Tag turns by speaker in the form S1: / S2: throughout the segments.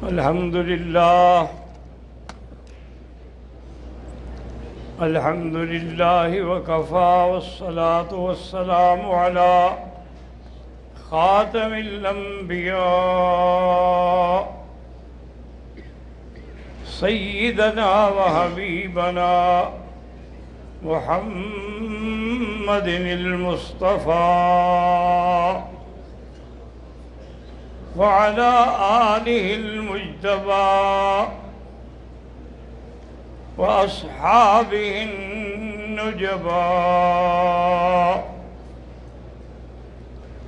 S1: الحمد لله الحمد لله وكفى والصلاة والسلام على خاتم الأنبياء سيدنا وحبيبنا محمد المصطفى وعلى آله المجتبى وأصحابه النجبى.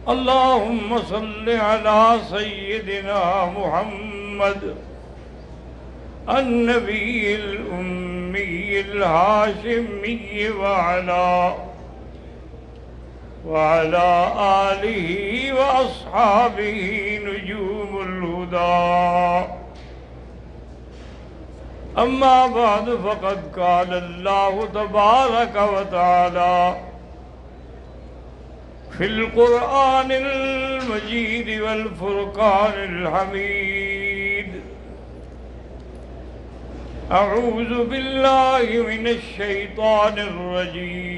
S1: اللهم صل على سيدنا محمد النبي الأمي الهاشمي وعلى آله وأصحابه نجوم الهدى. أما بعد فقد قال الله تبارك وتعالى في القرآن المجيد والفرقان الحميد: أعوذ بالله من الشيطان الرجيم.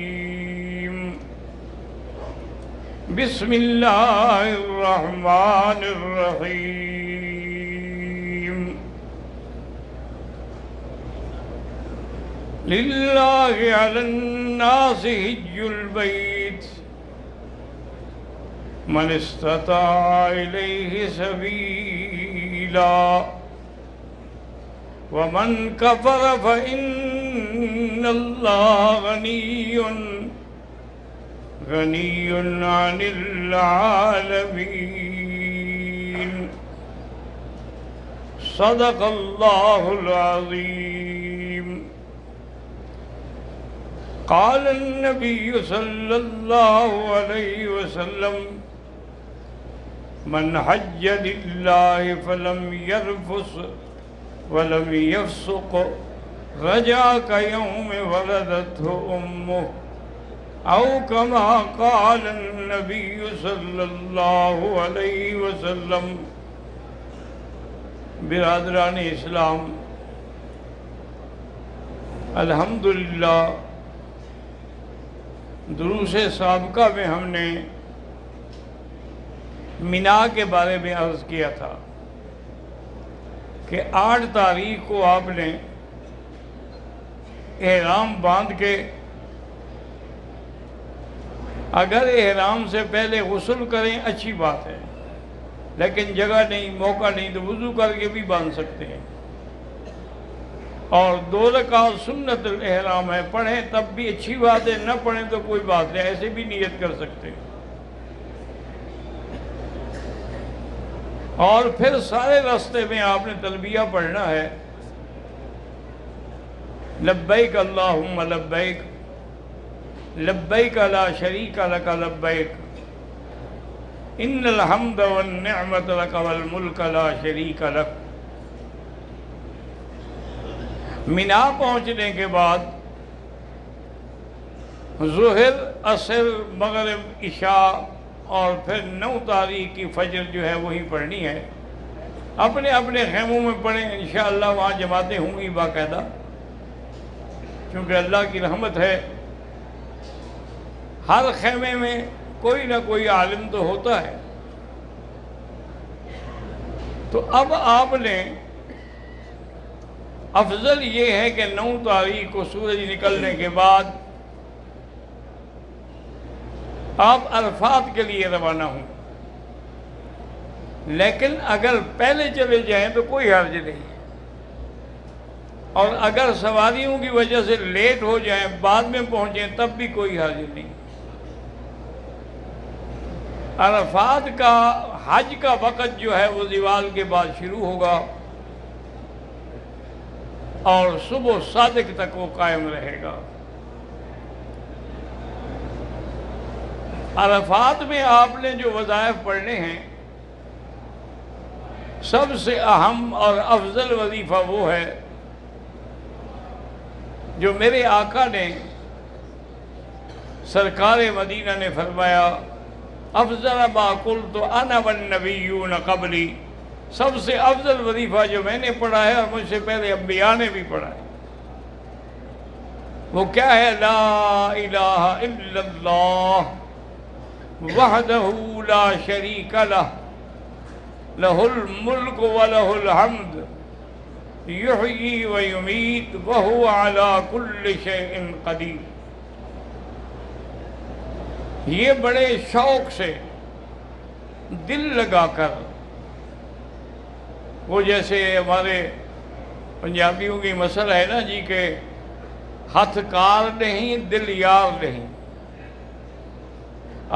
S1: بسم الله الرحمن الرحيم. لله على الناس حج البيت من استطاع إليه سبيلا ومن كفر فإن الله غني عن العالمين. صدق الله العظيم. قال النبي صلى الله عليه وسلم: من حج لله فلم يرفث ولم يفسق رجع كيوم ولدته أمه، أو كما قال النبي صلی اللہ علیہ وسلم. برادران اسلام، الحمدللہ دروس سابقہ میں ہم نے مینا کے بارے میں عرض کیا تھا کہ 8 تاریخ کو آپ نے احرام باندھ کے اگر احرام سے پہلے غسل کریں اچھی بات ہے، لیکن جگہ نہیں، موقع نہیں تو وضو کر کے بھی باندھ سکتے ہیں. اور 2 رکعت سنت الاحرام ہے، پڑھیں تب بھی اچھی بات ہے، نہ پڑھیں تو کوئی بات نہیں، ایسے بھی نیت کر سکتے ہیں. اور پھر سارے راستے میں آپ نے تلبیہ پڑھنا ہے: لبیک اللہم لبیک لبیک لا شریک لک لبیک ان الحمد والنعمت لک والملک لا شریک لک. مینا پہنچنے کے بعد ظہر، عصر، مغرب، عشاء اور پھر 9 تاریخ کی فجر جو ہے وہی پڑھنی ہے. اپنے اپنے خیموں میں پڑھیں، انشاءاللہ وہاں جماعتیں ہوں گی باقاعدہ، کیونکہ اللہ کی رحمت ہے ہر خیمے میں کوئی نہ کوئی عالم تو ہوتا ہے. تو اب آپ نے افضل یہ ہے کہ 9 تاریخ کو سورج نکلنے کے بعد آپ عرفات کے لیے روانہ ہوں. لیکن اگر پہلے چلے جائیں تو کوئی حرج نہیں، اور اگر سواریوں کی وجہ سے لیٹ ہو جائیں، بعد میں پہنچیں، تب بھی کوئی حرج نہیں. عرفات کا حج کا وقت جو ہے وہ زوال کے بعد شروع ہوگا اور صبح صادق تک وہ قائم رہے گا. عرفات میں آپ نے جو وظائف پڑھنے ہیں، سب سے اہم اور افضل وظیفہ وہ ہے جو میرے آقا نے سرکار مدینہ نے فرمایا افضل ما قلت انا والنبیون قبلی سب سے افضل وظیفہ جو میں نے پڑھا ہے اور مجھ سے پہلے انبیاء نے بھی پڑھا ہے، وہ کیا ہے؟ لا الہ الا اللہ وحدہ لا شریک لہ لہ الملک ولہ الحمد یحیی ویمیت وہو علی کل شیء قدیر۔ یہ بڑے شوق سے دل لگا کر، وہ جیسے ہمارے پنجابیوں کی مسئلہ ہے نا جی کہ ہاتھ کار نہیں دل یار نہیں،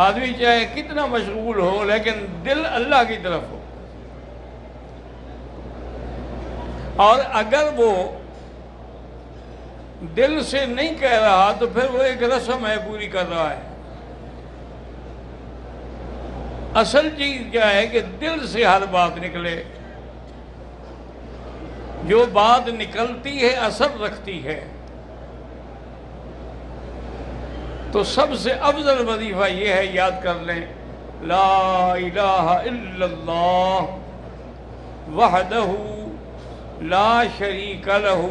S1: آدمی چاہے کتنا مشغول ہو لیکن دل اللہ کی طرف ہو، اور اگر وہ دل سے نہیں کہہ رہا تو پھر وہ ایک رسم ہے پوری کر رہا ہے۔ اصل چیز کیا ہے کہ دل سے ہر بات نکلے، جو بات نکلتی ہے اثر رکھتی ہے۔ تو سب سے افضل وظیفہ یہ ہے، یاد کر لیں، لا الہ الا اللہ وحدہ لا شریک لہ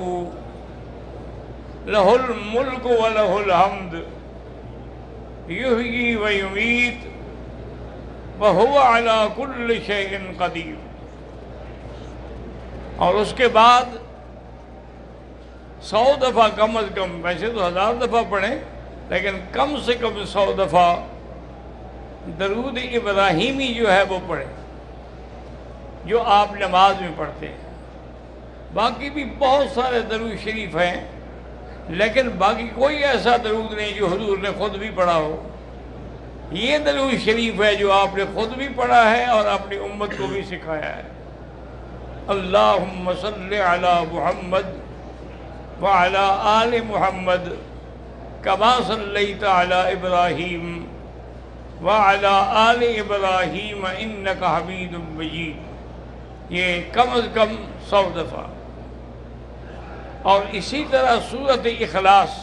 S1: لہ الملک ولہ الحمد یحیی ویمیت وہو علی کل شیء قدیر۔ اور اس کے بعد 100 دفعہ کم از کم، ویسے تو 1000 دفعہ پڑھیں لیکن کم سے کم 100 دفعہ درود ابراہیمی جو ہے وہ پڑھیں، جو آپ نماز میں پڑھتے ہیں۔ باقی بھی بہت سارے درود شریف ہیں، لیکن باقی کوئی ایسا درود نہیں جو حضور نے خود بھی پڑھا ہو۔ یہ درود شریف ہے جو آپ نے خود بھی پڑھا ہے اور اپنی امت کو بھی سکھایا ہے۔ اللہم صلی علی محمد وعلی آل محمد کما صلیت علی ابراہیم وعلی آل ابراہیم انک حمید مجید، یہ کم از کم 100 دفعہ۔ اور اسی طرح سورۃ اخلاص،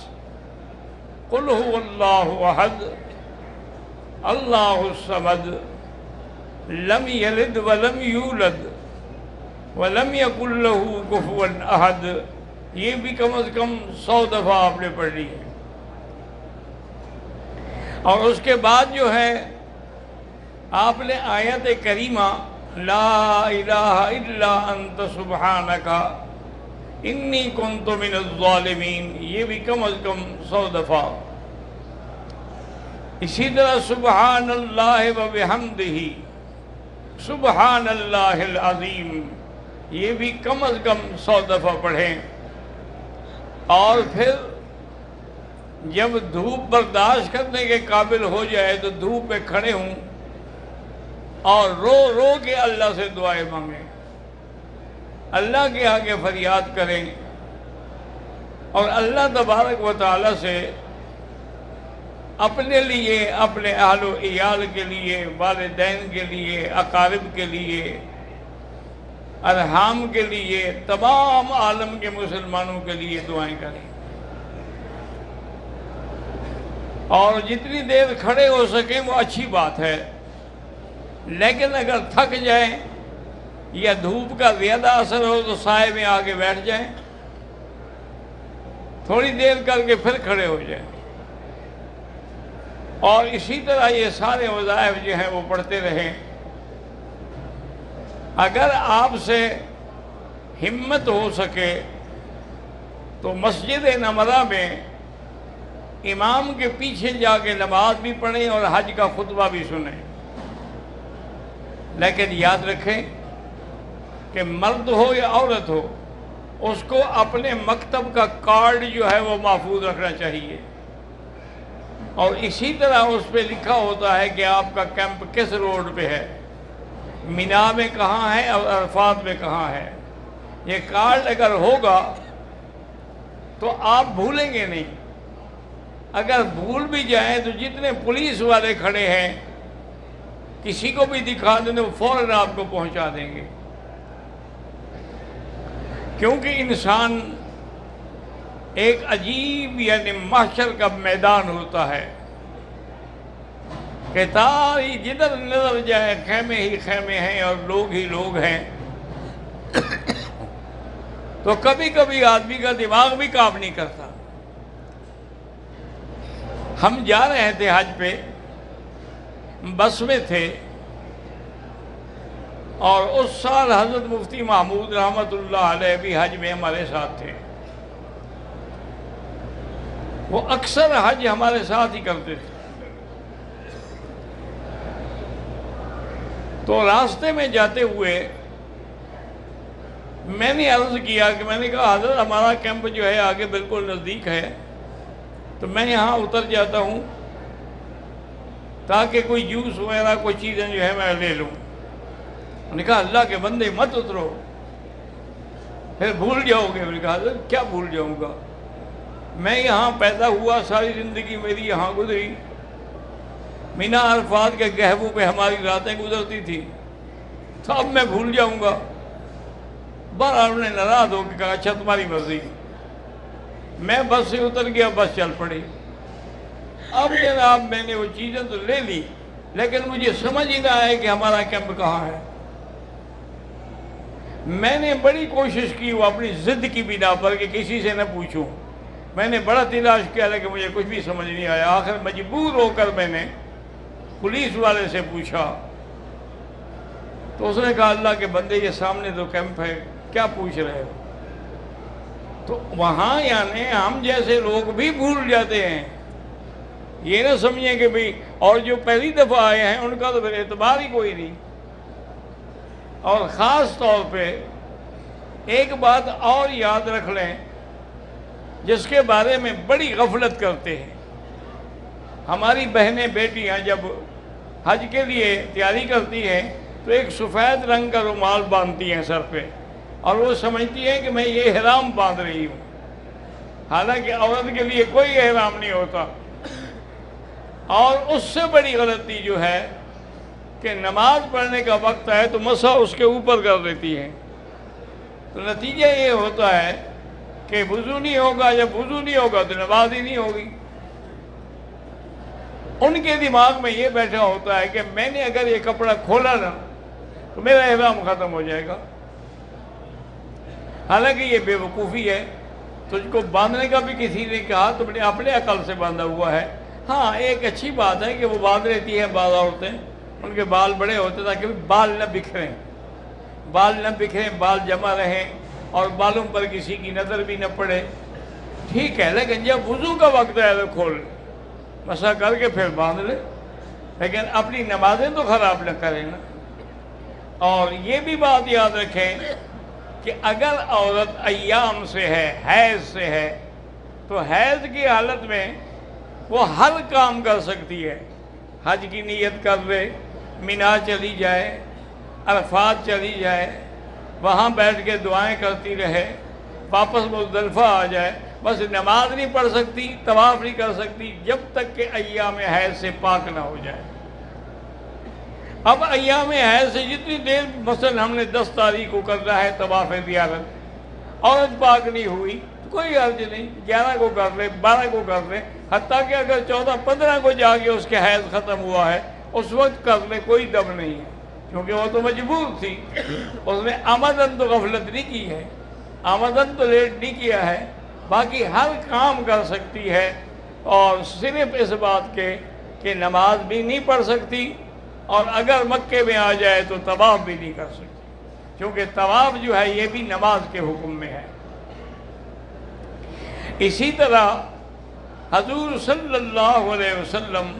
S1: قل هو اللہ احد اللہ الصمد لم یلد ولم یولد وَلَمْ يَكُنْ لَهُ كُفُوًا أَحَدٌ، یہ بھی کم از کم 100 دفعہ آپ نے پڑھنی ہے۔ اور اس کے بعد جو ہے آپ نے آیت کریمہ لا الہ الا انت سبحانک انی کنت من الظالمین، یہ بھی کم از کم 100 دفعہ۔ اسی طرح سبحان اللہ وبحمدہ سبحان اللہ العظیم، یہ بھی کم از کم 100 دفعہ پڑھیں۔ اور پھر جب دھوپ برداشت کرنے کے قابل ہو جائے تو دھوپ میں کھڑے ہوں اور رو رو کے اللہ سے دعائیں مانگیں، اللہ کے آگے فریاد کریں، اور اللہ تبارک و تعالی سے اپنے لیے، اپنے اہل و عیال کے لیے، والدین کے لیے، اقارب کے لیے، ارحام کے لیے، تمام عالم کے مسلمانوں کے لیے دعائیں کریں۔ اور جتنی دیر کھڑے ہو سکیں وہ اچھی بات ہے، لیکن اگر تھک جائیں یا دھوپ کا زیادہ اثر ہو تو سائے میں آگے بیٹھ جائیں، تھوڑی دیر کر کے پھر کھڑے ہو جائیں۔ اور اسی طرح یہ سارے وظائف جو ہیں وہ پڑھتے رہیں۔ اگر آپ سے ہمت ہو سکے تو مسجد نمرہ میں امام کے پیچھے جا کے نماز بھی پڑھیں اور حج کا خطبہ بھی سنیں، لیکن یاد رکھیں کہ مرد ہو یا عورت ہو، اس کو اپنے مکتب کا کارڈ جو ہے وہ محفوظ رکھنا چاہیے، اور اسی طرح اس پہ لکھا ہوتا ہے کہ آپ کا کیمپ کس روڈ پہ ہے، مینا میں کہاں ہے اور عرفات میں کہاں ہے۔ یہ کارڈ اگر ہوگا تو آپ بھولیں گے نہیں، اگر بھول بھی جائیں تو جتنے پولیس والے کھڑے ہیں کسی کو بھی دکھا دیں تو فوراً آپ کو پہنچا دیں گے، کیونکہ انسان ایک عجیب یعنی محشر کا میدان ہوتا ہے کہ تاری جدھر نظر جائے خیمے ہی خیمے ہیں اور لوگ ہی لوگ ہیں، تو کبھی کبھی آدمی کا دماغ بھی کام نہیں کرتا۔ ہم جا رہے تھے حج پہ، بس میں تھے، اور اس سال حضرت مفتی محمود رحمۃ اللہ علیہ بھی حج میں ہمارے ساتھ تھے۔ وہ اکثر حج ہمارے ساتھ ہی کرتے تھے۔ تو راستے میں جاتے ہوئے میں نے عرض کیا کہ میں نے کہا حضرت ہمارا کیمپ جو ہے آگے بالکل نزدیک ہے، تو میں یہاں اتر جاتا ہوں تاکہ کوئی جوس وغیرہ کوئی چیزیں جو ہے میں لے لوں۔ انہوں نے کہا اللہ کے بندے مت اترو، پھر بھول جاؤ گے۔ میں نے کہا حضرت کیا بھول جاؤں گا، میں یہاں پیدا ہوا، ساری زندگی میری یہاں گزری، مینا عرفات کے گہبوں پہ ہماری راتیں گزرتی تھی، تو اب میں بھول جاؤں گا؟ بہرحال انہوں نے ناراض ہو کے کہا اچھا تمہاری مرضی۔ میں بس سے اتر گیا، بس چل پڑی۔ اب جناب میں نے وہ چیزیں تو لے لی، لیکن مجھے سمجھ ہی نہ آئے کہ ہمارا کیمپ کہاں ہے۔ میں نے بڑی کوشش کی وہ اپنی ضد کی بنا پر کہ کسی سے نہ پوچھوں، میں نے بڑا تلاش کیا لیکن مجھے کچھ بھی سمجھ نہیں آیا۔ آخر مجبور ہو کر میں نے پولیس والے سے پوچھا، تو اس نے کہا اللہ کے بندے یہ سامنے تو کیمپ ہے، کیا پوچھ رہے ہو؟ تو وہاں یعنی ہم جیسے لوگ بھی بھول جاتے ہیں، یہ نہ سمجھیں کہ بھئی اور جو پہلی دفعہ آئے ہیں ان کا تو پھر اعتبار ہی کوئی نہیں۔ اور خاص طور پہ ایک بات اور یاد رکھ لیں جس کے بارے میں بڑی غفلت کرتے ہیں۔ ہماری بہنیں بیٹیاں جب حج کے لیے تیاری کرتی ہیں تو ایک سفید رنگ کا رومال باندھتی ہیں سر پہ، اور وہ سمجھتی ہیں کہ میں یہ احرام باندھ رہی ہوں، حالانکہ عورت کے لیے کوئی احرام نہیں ہوتا۔ اور اس سے بڑی غلطی جو ہے کہ نماز پڑھنے کا وقت ہے تو مسح اس کے اوپر کر دیتی ہے، تو نتیجہ یہ ہوتا ہے کہ وضو نہیں ہوگا، جب وضو نہیں ہوگا تو نماز ہی نہیں ہوگی۔ ان کے دماغ میں یہ بیٹھا ہوتا ہے کہ میں نے اگر یہ کپڑا کھولا نا تو میرا احرام ختم ہو جائے گا، حالانکہ یہ بے وقوفی ہے۔ تجھ کو باندھنے کا بھی کسی نے کہا تو اپنے عقل سے باندھا ہوا ہے۔ ہاں ایک اچھی بات ہے کہ وہ باندھ لیتی ہیں بعض عورتیں، ان کے بال بڑے ہوتے تاکہ بال نہ بکھریں، بال جمع رہیں اور بالوں پر کسی کی نظر بھی نہ پڑے، ٹھیک ہے، لیکن جب وضو کا وقت ہے تو کھول مسح کر کے پھر باندھ لے، لیکن اپنی نمازیں تو خراب نہ کریں نا۔ اور یہ بھی بات یاد رکھیں کہ اگر عورت ایام سے ہے، حیض سے ہے، تو حیض کی حالت میں وہ ہر کام کر سکتی ہے، حج کی نیت کر لے، مینا چلی جائے، عرفات چلی جائے، وہاں بیٹھ کے دعائیں کرتی رہے، واپس مزدلفہ آ جائے، بس نماز نہیں پڑھ سکتی، طواف نہیں کر سکتی جب تک کہ ایام حیض سے پاک نہ ہو جائے۔ اب ایام حیض سے جتنی دیر مثلا ہم نے 10 تاریخ کو کرنا ہے طواف زیارت، عورت پاک نہیں ہوئی تو کوئی حرج نہیں، 11 کو کر لے، 12 کو کر لے، حتیٰ کہ اگر 14 15 کو جا کے اس کے حیض ختم ہوا ہے اس وقت کر لے، کوئی دم نہیں ہے، کیونکہ وہ تو مجبور تھی، اس نے آمدن تو غفلت نہیں کی ہے، آمدن تو لیٹ نہیں کیا ہے، باقی ہر کام کر سکتی ہے، اور صرف اس بات کے کہ نماز بھی نہیں پڑھ سکتی، اور اگر مکے میں آ جائے تو طواف بھی نہیں کر سکتی، کیونکہ طواف جو ہے یہ بھی نماز کے حکم میں ہے۔ اسی طرح حضور صلی اللہ علیہ وسلم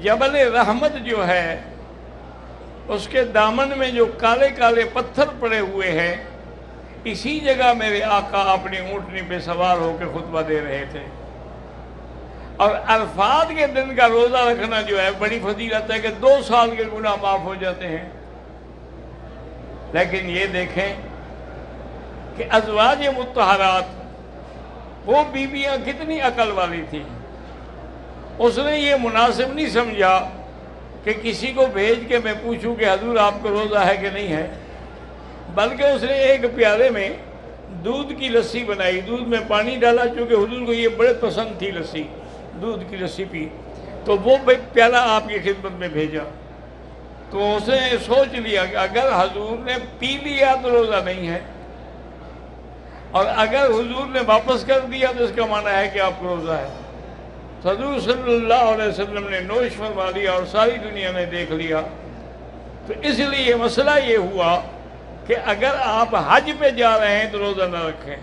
S1: جبل رحمت جو ہے اس کے دامن میں جو کالے کالے پتھر پڑے ہوئے ہیں، اسی جگہ میرے آقا اپنی اونٹنی پہ سوار ہو کے خطبہ دے رہے تھے۔ اور عرفات کے دن کا روزہ رکھنا جو ہے بڑی فضیلت ہے کہ 2 سال کے گناہ معاف ہو جاتے ہیں۔ لیکن یہ دیکھیں کہ ازواج مطہرات وہ بیویاں کتنی عقل والی تھیں، اس نے یہ مناسب نہیں سمجھا کہ کسی کو بھیج کے میں پوچھوں کہ حضور آپ کو روزہ ہے کہ نہیں ہے، بلکہ اس نے ایک پیالے میں دودھ کی لسی بنائی، دودھ میں پانی ڈالا، چونکہ حضور کو یہ بڑے پسند تھی لسی، دودھ کی لسی پی، تو وہ پیالہ آپ کی خدمت میں بھیجا۔ تو اس نے سوچ لیا کہ اگر حضور نے پی لیا تو روزہ نہیں ہے، اور اگر حضور نے واپس کر دیا تو اس کا معنی ہے کہ آپ کو روزہ ہے۔ حضور صلی اللہ علیہ وسلم نے نوش فرما دیا اور ساری دنیا نے دیکھ لیا۔ تو اس لیے مسئلہ یہ ہوا کہ اگر آپ حج پہ جا رہے ہیں تو روزہ نہ رکھیں،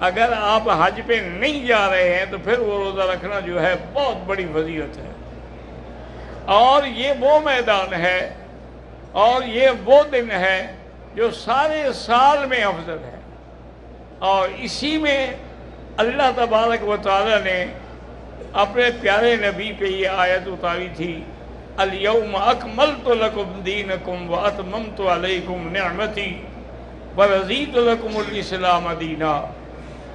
S1: اگر آپ حج پہ نہیں جا رہے ہیں تو پھر وہ روزہ رکھنا جو ہے بہت بڑی فضیلت ہے، اور یہ وہ میدان ہے اور یہ وہ دن ہے جو سارے سال میں افضل ہے، اور اسی میں اللہ تبارک و تعالی نے اپنے پیارے نبی پہ یہ آیت اتاری تھی، الیوم اکملت لکم دینکم واتممت علیکم نعمتی ورضیت لکم الاسلام دینا۔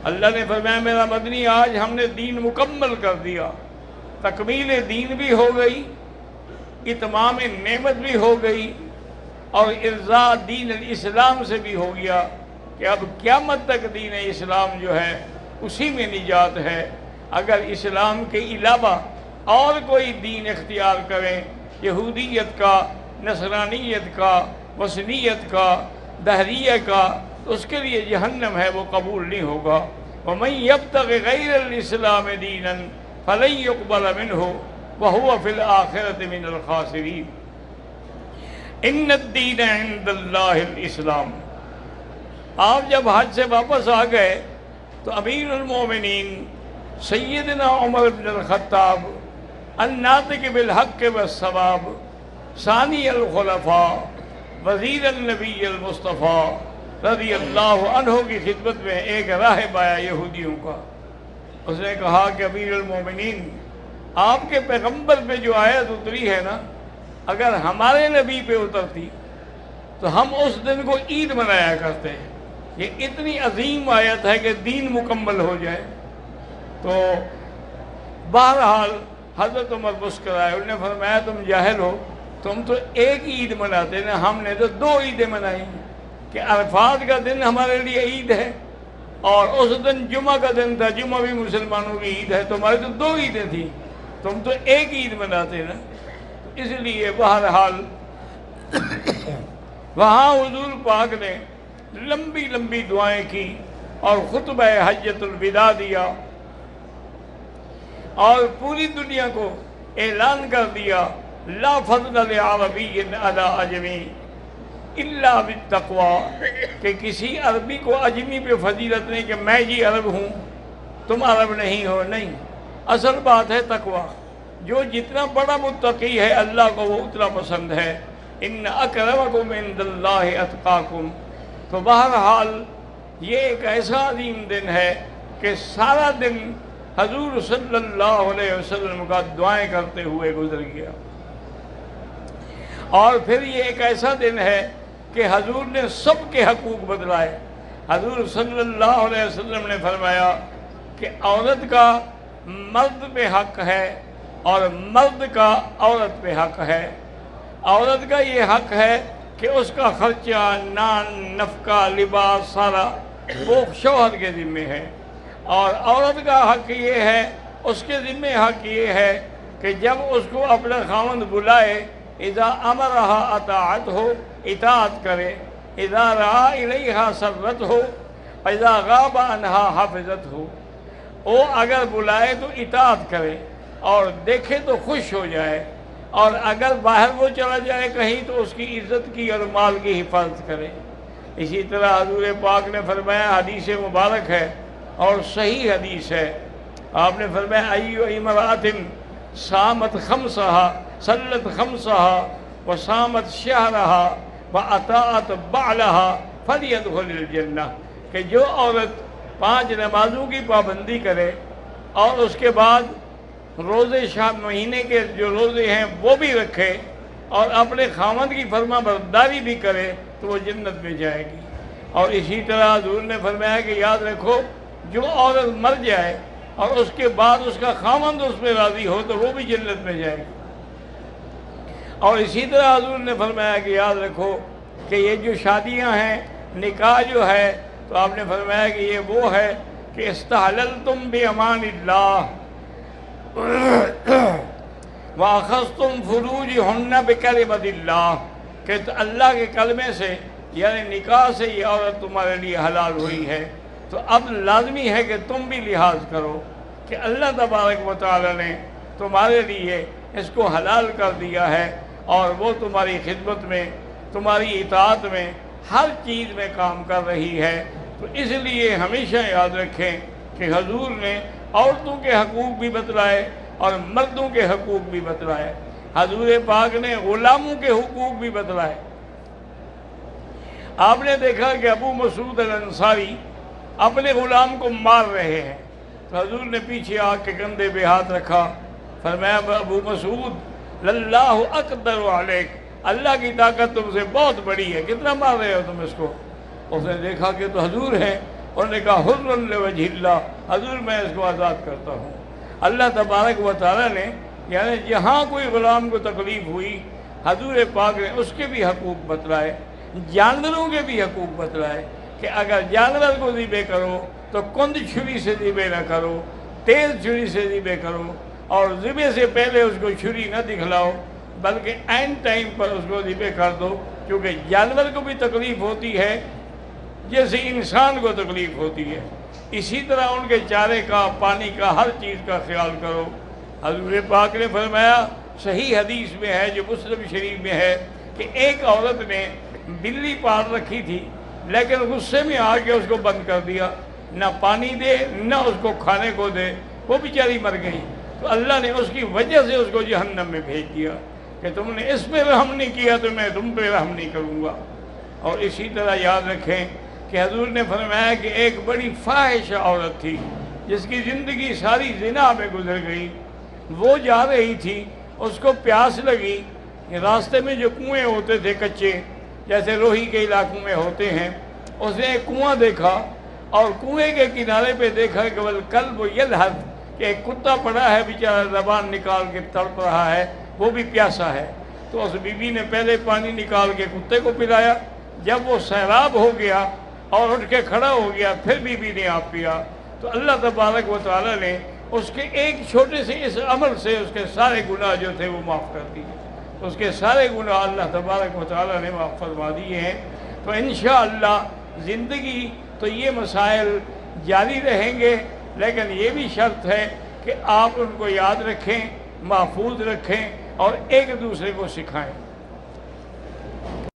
S1: اللہ نے فرمایا میرا مدنی آج ہم نے دین مکمل کر دیا، تکمیل دین بھی ہو گئی، اتمام نعمت بھی ہو گئی، اور ارضاء دین الاسلام سے بھی ہو گیا کہ اب قیامت تک دین اسلام جو ہے اسی میں نجات ہے۔ اگر اسلام کے علاوہ اور کوئی دین اختیار کریں، یہودیت کا، نصرانیت کا، وثنیت کا، دہریہ کا، تو اس کے لیے جہنم ہے، وہ قبول نہیں ہوگا۔ وَمَن يَبْتَغِ غَيْرَ الْإِسْلَامِ دِينًا فَلَن يُقْبَلَ مِنْهُ وَهُوَ فِي الْآخِرَةِ مِنَ الْخَاسِرِينَ۔ إِنَّ الدِّينَ عِندَ اللَّهِ الْإِسْلَامُ۔ آپ جب حج سے واپس آ گئے تو امیر المومنین سیدنا عمر بن الخطاب الناطق بالحق والصواب ثانی الخلفاء وزیر النبی المصطفیٰ رضی اللہ عنہ کی خدمت میں ایک راہب آیا یہودیوں کا۔ اس نے کہا کہ امیر المومنین، آپ کے پیغمبر پہ جو آیت اتری ہے نا، اگر ہمارے نبی پہ اترتی تو ہم اس دن کو عید منایا کرتے ہیں، یہ اتنی عظیم آیت ہے کہ دین مکمل ہو جائے۔ تو بہرحال حضرت عمر مسکرائے، انہوں نے فرمایا تم جاہل ہو، تم تو ایک عید مناتے نا، ہم نے تو دو عیدیں منائی کہ عرفات کا دن ہمارے لیے عید ہے اور اس دن جمعہ کا دن تھا، جمعہ بھی مسلمانوں کی عید ہے، تمہاری تو دو عیدیں تھیں، تم تو ایک عید مناتے نا۔ اس لیے بہرحال وہاں حضور پاک نے لمبی لمبی دعائیں کی اور خطبہ حجۃ الوداع دیا اور پوری دنیا کو اعلان کر دیا، لا فضل لعربی علی عجمی الا بالتقوی، کہ کسی عربی کو اجمی پہ فضیلت نہیں کہ میں جی عرب ہوں تم عرب نہیں ہو، نہیں، اصل بات ہے تقوی۔ جو جتنا بڑا متقی ہے اللہ کو وہ اتنا پسند ہے، ان اکرمکم عند اللہ اتقاکم۔ تو بہرحال یہ ایک ایسا عظیم دن ہے کہ سارا دن حضور صلی اللہ علیہ وسلم کا دعائیں کرتے ہوئے گزر گیا، اور پھر یہ ایک ایسا دن ہے کہ حضور نے سب کے حقوق بدلائے۔ حضور صلی اللہ علیہ وسلم نے فرمایا کہ عورت کا مرد پہ حق ہے اور مرد کا عورت پہ حق ہے۔ عورت کا یہ حق ہے کہ اس کا خرچہ، نان، نفقہ، لباس سارا وہ شوہر کے ذمے ہے، اور عورت کا حق یہ ہے، اس کے ذمے حق یہ ہے کہ جب اس کو اپنا خاوند بلائے، اذا امرہا اطاعت ہو، اطاعت کرے، اذا رعا الیہا سرت ہو، اذا غاب عنہا حفظت ہو۔ وہ اگر بلائے تو اطاعت کرے اور دیکھے تو خوش ہو جائے، اور اگر باہر وہ چلا جائے کہیں تو اس کی عزت کی اور مال کی حفاظت کرے۔ اسی طرح حضور پاک نے فرمایا، حدیث مبارک ہے اور صحیح حدیث ہے، آپ نے فرمایا ایو امرأۃ صامت خمسہا صلت خمسہا وصامت شہرہا واطاعت بعلہا فلیدخل الجنہ، کہ جو عورت 5 نمازوں کی پابندی کرے اور اس کے بعد روزے شاہ مہینے کے جو روزے ہیں وہ بھی رکھے اور اپنے خاوند کی فرما برداری بھی کرے تو وہ جنت میں جائے گی۔ اور اسی طرح حضور نے فرمایا کہ یاد رکھو، جو عورت مر جائے اور اس کے بعد اس کا خاوند اس پہ راضی ہو تو وہ بھی جنت میں جائے گی۔ اور اسی طرح حضور نے فرمایا کہ یاد رکھو کہ یہ جو شادیاں ہیں، نکاح جو ہے، تو آپ نے فرمایا کہ یہ وہ ہے کہ استحللتم بامان اللہ وَأَخَذْتُمْ فُرُوجِهُنَّ بِكَلِمَةِ اللَّهِ، کہ اللہ کے کلمے سے یعنی نکاح سے یہ عورت تمہارے لیے حلال ہوئی ہے، تو اب لازمی ہے کہ تم بھی لحاظ کرو کہ اللہ تبارک و تعالی نے تمہارے لیے اس کو حلال کر دیا ہے، اور وہ تمہاری خدمت میں، تمہاری اطاعت میں، ہر چیز میں کام کر رہی ہے۔ تو اس لیے ہمیشہ یاد رکھیں کہ حضور نے عورتوں کے حقوق بھی بتلائے اور مردوں کے حقوق بھی بتلائے۔ حضور پاک نے غلاموں کے حقوق بھی بتلائے۔ آپ نے دیکھا کہ ابو مسعود الانصاری اپنے غلام کو مار رہے ہیں، تو حضور نے پیچھے آ کے کندھے پہ ہاتھ رکھا، فرمایا ابو مسعود للہ اقدر علیک، اللہ کی طاقت تم سے بہت بڑی ہے، کتنا مار رہے ہو تم اس کو؟ اس نے دیکھا کہ تو حضور ہیں، انہوں نے کہا حر لوجہ اللہ، حضور میں اس کو آزاد کرتا ہوں۔ اللہ تبارک و تعالی نے یعنی جہاں کوئی غلام کو تکلیف ہوئی، حضور پاک نے اس کے بھی حقوق بتلائے، جانوروں کے بھی حقوق بتلائے کہ اگر جانور کو ذبح کرو تو کند چھری سے ذبح نہ کرو، تیز چھری سے ذبح کرو، اور ذبح سے پہلے اس کو چھری نہ دکھلاؤ بلکہ عین ٹائم پر اس کو ذبح کر دو، کیونکہ جانور کو بھی تکلیف ہوتی ہے جیسے انسان کو تکلیف ہوتی ہے۔ اسی طرح ان کے چارے کا، پانی کا، ہر چیز کا خیال کرو۔ حضور پاک نے فرمایا، صحیح حدیث میں ہے جو مسلم شریف میں ہے، کہ ایک عورت نے بلی پال رکھی تھی لیکن غصے میں آ کے اس کو بند کر دیا، نہ پانی دے نہ اس کو کھانے کو دے، وہ بیچاری مر گئی۔ تو اللہ نے اس کی وجہ سے اس کو جہنم میں بھیج دیا کہ تم نے اس پہ رحم نہیں کیا تو میں تم پہ رحم نہیں کروں گا۔ اور اسی طرح یاد رکھیں کہ حضور نے فرمایا کہ ایک بڑی فاحش عورت تھی جس کی زندگی ساری زنا میں گزر گئی، وہ جا رہی تھی، اس کو پیاس لگی، راستے میں جو کنویں ہوتے تھے کچے جیسے روہی کے علاقوں میں ہوتے ہیں، اس نے ایک کنواں دیکھا اور کنویں کے کنارے پہ دیکھا کہ والکلب یلہث، کہ ایک کتا پڑا ہے بیچارہ زبان نکال کے تڑپ رہا ہے، وہ بھی پیاسا ہے۔ تو اس بی بی نے پہلے پانی نکال کے کتے کو پلایا، جب وہ سیراب ہو گیا اور اٹھ کے کھڑا ہو گیا پھر بی بی نے آپ پیا۔ تو اللہ تبارک و تعالی نے اس کے ایک چھوٹے سے اس عمل سے اس کے سارے گناہ جو تھے وہ معاف کر دیے، اس کے سارے گناہ اللہ تبارک و تعالی نے معاف فرما دیے ہیں۔ تو انشاءاللہ زندگی تو یہ مسائل جاری رہیں گے، لیکن یہ بھی شرط ہے کہ آپ ان کو یاد رکھیں، محفوظ رکھیں اور ایک دوسرے کو سکھائیں۔